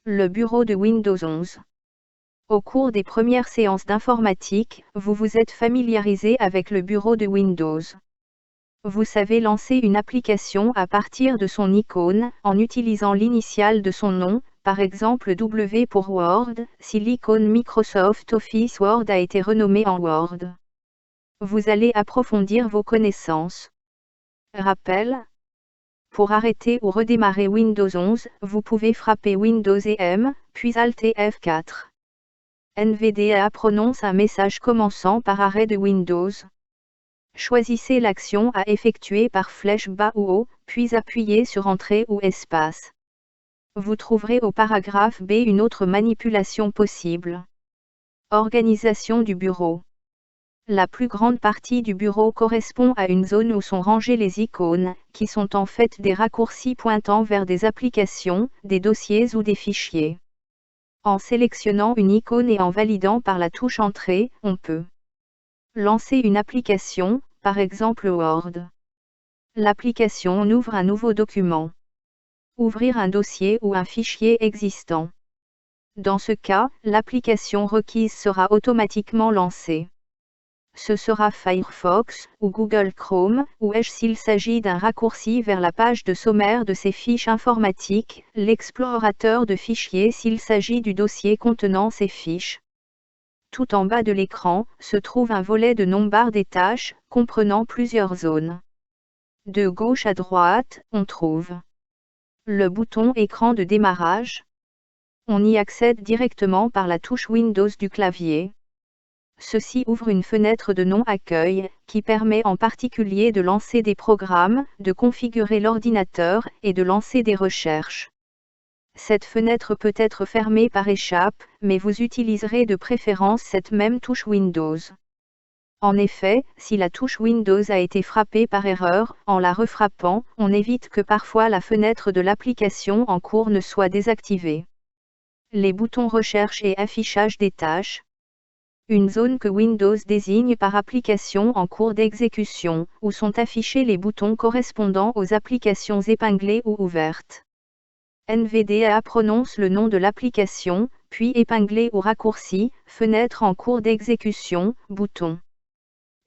Le bureau de Windows 11. Au cours des premières séances d'informatique, vous vous êtes familiarisé avec le bureau de Windows. Vous savez lancer une application à partir de son icône, en utilisant l'initiale de son nom, par exemple W pour Word, si l'icône Microsoft Office Word a été renommée en Word. Vous allez approfondir vos connaissances. Rappel. Pour arrêter ou redémarrer Windows 11, vous pouvez frapper Windows et M, puis Alt et F4. NVDA prononce un message commençant par arrêt de Windows. Choisissez l'action à effectuer par flèche bas ou haut, puis appuyez sur Entrée ou Espace. Vous trouverez au paragraphe B une autre manipulation possible. Organisation du bureau. La plus grande partie du bureau correspond à une zone où sont rangées les icônes, qui sont en fait des raccourcis pointant vers des applications, des dossiers ou des fichiers. En sélectionnant une icône et en validant par la touche Entrée, on peut lancer une application, par exemple Word. L'application ouvre un nouveau document. Ouvrir un dossier ou un fichier existant. Dans ce cas, l'application requise sera automatiquement lancée. Ce sera Firefox, ou Google Chrome, ou Edge s'il s'agit d'un raccourci vers la page de sommaire de ces fiches informatiques, l'explorateur de fichiers s'il s'agit du dossier contenant ces fiches. Tout en bas de l'écran, se trouve un volet de nom-barre des tâches, comprenant plusieurs zones. De gauche à droite, on trouve le bouton Écran de démarrage. On y accède directement par la touche Windows du clavier. Ceci ouvre une fenêtre de non-accueil, qui permet en particulier de lancer des programmes, de configurer l'ordinateur, et de lancer des recherches. Cette fenêtre peut être fermée par échappe, mais vous utiliserez de préférence cette même touche Windows. En effet, si la touche Windows a été frappée par erreur, en la refrappant, on évite que parfois la fenêtre de l'application en cours ne soit désactivée. Les boutons Recherche et Affichage des tâches. Une zone que Windows désigne par application en cours d'exécution, où sont affichés les boutons correspondant aux applications épinglées ou ouvertes. NVDA prononce le nom de l'application, puis épinglé ou raccourci, fenêtre en cours d'exécution, bouton.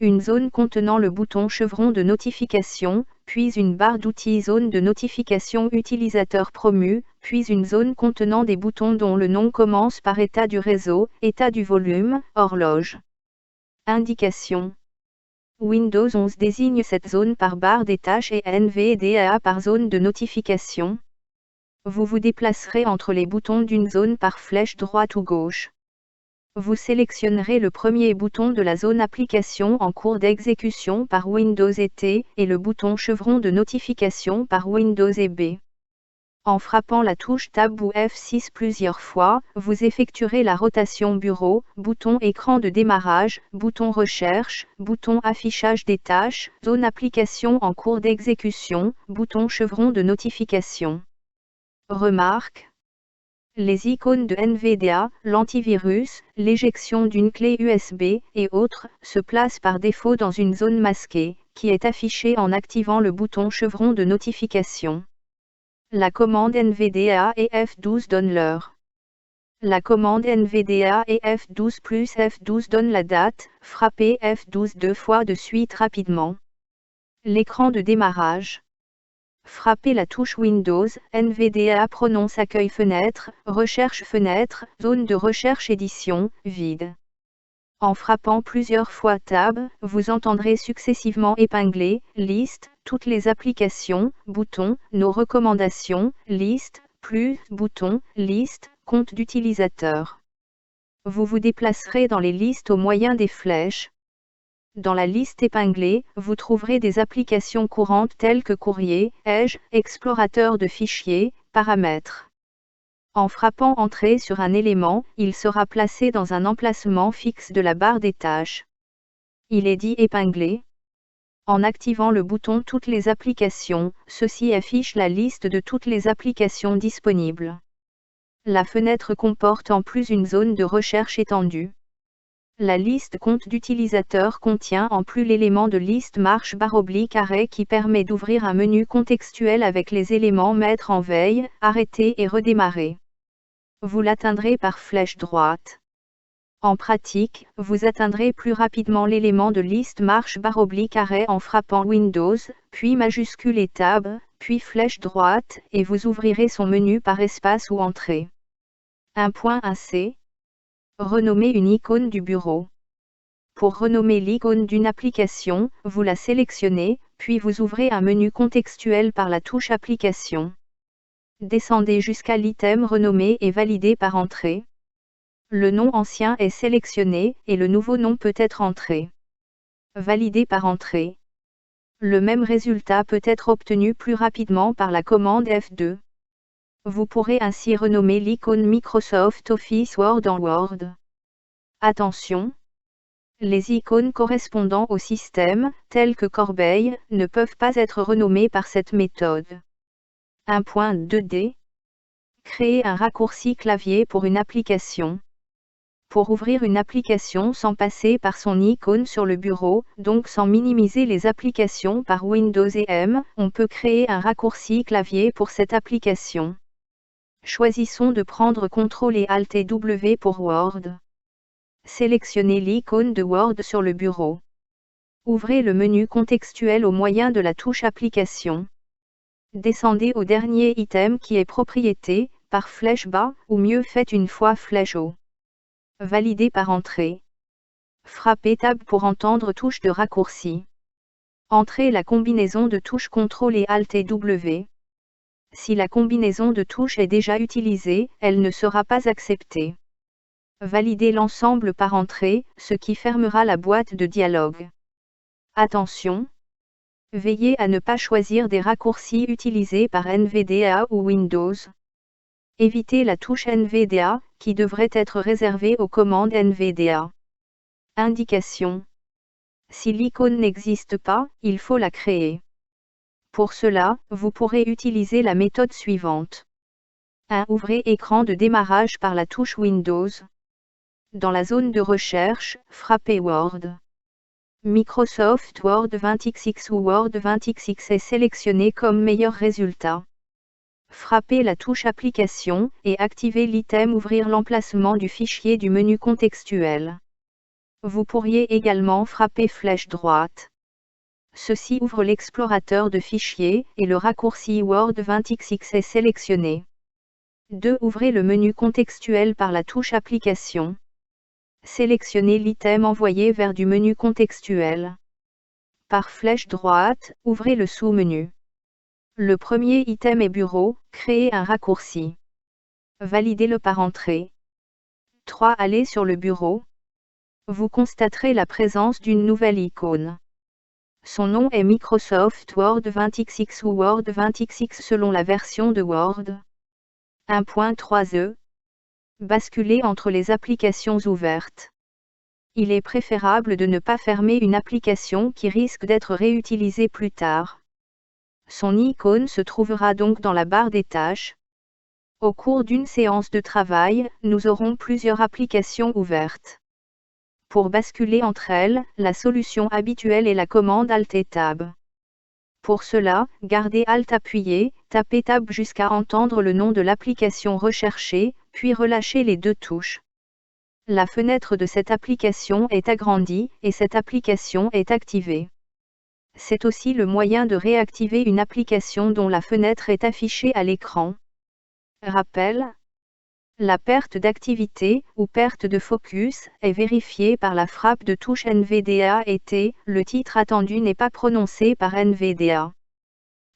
Une zone contenant le bouton chevron de notification, puis une barre d'outils zone de notification utilisateur promu, puis une zone contenant des boutons dont le nom commence par état du réseau, état du volume, horloge. Indication. Windows 11 désigne cette zone par barre des tâches et NVDA par zone de notification. Vous vous déplacerez entre les boutons d'une zone par flèche droite ou gauche. Vous sélectionnerez le premier bouton de la zone Application en cours d'exécution par Windows et T, et le bouton chevron de notification par Windows et B. En frappant la touche Tab ou F6 plusieurs fois, vous effectuerez la rotation Bureau, bouton Écran de démarrage, bouton Recherche, bouton Affichage des tâches, zone Application en cours d'exécution, bouton chevron de notification. Remarque. Les icônes de NVDA, l'antivirus, l'éjection d'une clé USB, et autres, se placent par défaut dans une zone masquée, qui est affichée en activant le bouton chevron de notification. La commande NVDA et F12 donne l'heure. La commande NVDA et F12 plus F12 donne la date, frappez F12 deux fois de suite rapidement. L'écran de démarrage. Frappez la touche Windows, NVDA prononce accueil fenêtre, recherche fenêtre, zone de recherche édition, vide. En frappant plusieurs fois Tab, vous entendrez successivement épingler, liste, toutes les applications, bouton, nos recommandations, liste, plus, bouton, liste, compte d'utilisateur. Vous vous déplacerez dans les listes au moyen des flèches. Dans la liste épinglée, vous trouverez des applications courantes telles que Courrier, Edge, explorateur de fichiers, paramètres. En frappant Entrée sur un élément, il sera placé dans un emplacement fixe de la barre des tâches. Il est dit épinglé. En activant le bouton Toutes les applications, ceci affiche la liste de toutes les applications disponibles. La fenêtre comporte en plus une zone de recherche étendue. La liste compte d'utilisateurs contient en plus l'élément de liste /arrêt qui permet d'ouvrir un menu contextuel avec les éléments mettre en veille, arrêter et redémarrer. vous l'atteindrez par flèche droite. En pratique, vous atteindrez plus rapidement l'élément de liste marche /arrêt en frappant Windows, puis majuscule et Tab, puis flèche droite, et vous ouvrirez son menu par espace ou entrée. 1.1c. Renommer une icône du bureau. Pour renommer l'icône d'une application, vous la sélectionnez, puis vous ouvrez un menu contextuel par la touche Application. Descendez jusqu'à l'item renommé et validé par entrée. Le nom ancien est sélectionné, et le nouveau nom peut être entré. Validé par entrée. Le même résultat peut être obtenu plus rapidement par la commande F2. Vous pourrez ainsi renommer l'icône Microsoft Office Word en Word. Attention! Les icônes correspondant au système, telles que corbeille, ne peuvent pas être renommées par cette méthode. 1.2d. Créer un raccourci clavier pour une application. Pour ouvrir une application sans passer par son icône sur le bureau, donc sans minimiser les applications par Windows et M, on peut créer un raccourci clavier pour cette application. Choisissons de prendre CTRL et ALT et W pour Word. Sélectionnez l'icône de Word sur le bureau. Ouvrez le menu contextuel au moyen de la touche Application. Descendez au dernier item qui est Propriétés, par flèche bas, ou mieux faites une fois flèche haut. Validé par entrée. Frappez Tab pour entendre touche de raccourci. Entrez la combinaison de touches CTRL et ALT et W. Si la combinaison de touches est déjà utilisée, elle ne sera pas acceptée. Validez l'ensemble par entrée, ce qui fermera la boîte de dialogue. Attention! Veillez à ne pas choisir des raccourcis utilisés par NVDA ou Windows. Évitez la touche NVDA, qui devrait être réservée aux commandes NVDA. Indication. Si l'icône n'existe pas, il faut la créer. Pour cela, vous pourrez utiliser la méthode suivante. 1. Ouvrez écran de démarrage par la touche Windows. Dans la zone de recherche, frappez Word. Microsoft Word 20XX ou Word 20XX est sélectionné comme meilleur résultat. Frappez la touche Application et activez l'item Ouvrir l'emplacement du fichier du menu contextuel. Vous pourriez également frapper flèche droite. Ceci ouvre l'explorateur de fichiers et le raccourci Word 20XX est sélectionné. 2. Ouvrez le menu contextuel par la touche Application. Sélectionnez l'item envoyé vers du menu contextuel. Par flèche droite, ouvrez le sous-menu. Le premier item est Bureau, créez un raccourci. Validez-le par entrée. 3. Allez sur le bureau. Vous constaterez la présence d'une nouvelle icône. Son nom est Microsoft Word 20XX ou Word 20XX selon la version de Word. 1.3e. Basculer entre les applications ouvertes. Il est préférable de ne pas fermer une application qui risque d'être réutilisée plus tard. Son icône se trouvera donc dans la barre des tâches. Au cours d'une séance de travail, nous aurons plusieurs applications ouvertes. Pour basculer entre elles, la solution habituelle est la commande Alt et Tab. Pour cela, gardez Alt appuyé, tapez Tab jusqu'à entendre le nom de l'application recherchée, puis relâchez les deux touches. La fenêtre de cette application est agrandie, et cette application est activée. C'est aussi le moyen de réactiver une application dont la fenêtre est affichée à l'écran. Rappel. La perte d'activité, ou perte de focus, est vérifiée par la frappe de touche NVDA et T, le titre attendu n'est pas prononcé par NVDA.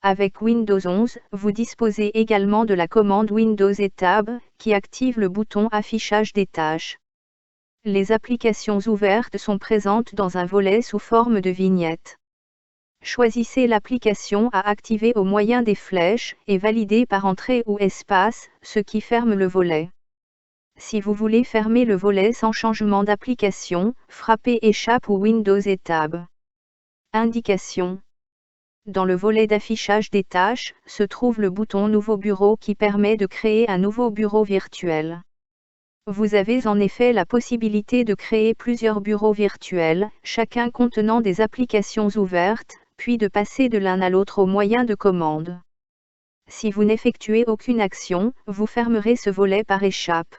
Avec Windows 11, vous disposez également de la commande Windows et Tab, qui active le bouton Affichage des tâches. Les applications ouvertes sont présentes dans un volet sous forme de vignette. Choisissez l'application à activer au moyen des flèches et validez par entrée ou espace, ce qui ferme le volet. Si vous voulez fermer le volet sans changement d'application, frappez Échappe ou Windows et Tab. Indication. Dans le volet d'affichage des tâches, se trouve le bouton Nouveau bureau qui permet de créer un nouveau bureau virtuel. Vous avez en effet la possibilité de créer plusieurs bureaux virtuels, chacun contenant des applications ouvertes, puis de passer de l'un à l'autre au moyen de commandes. Si vous n'effectuez aucune action, vous fermerez ce volet par échappe.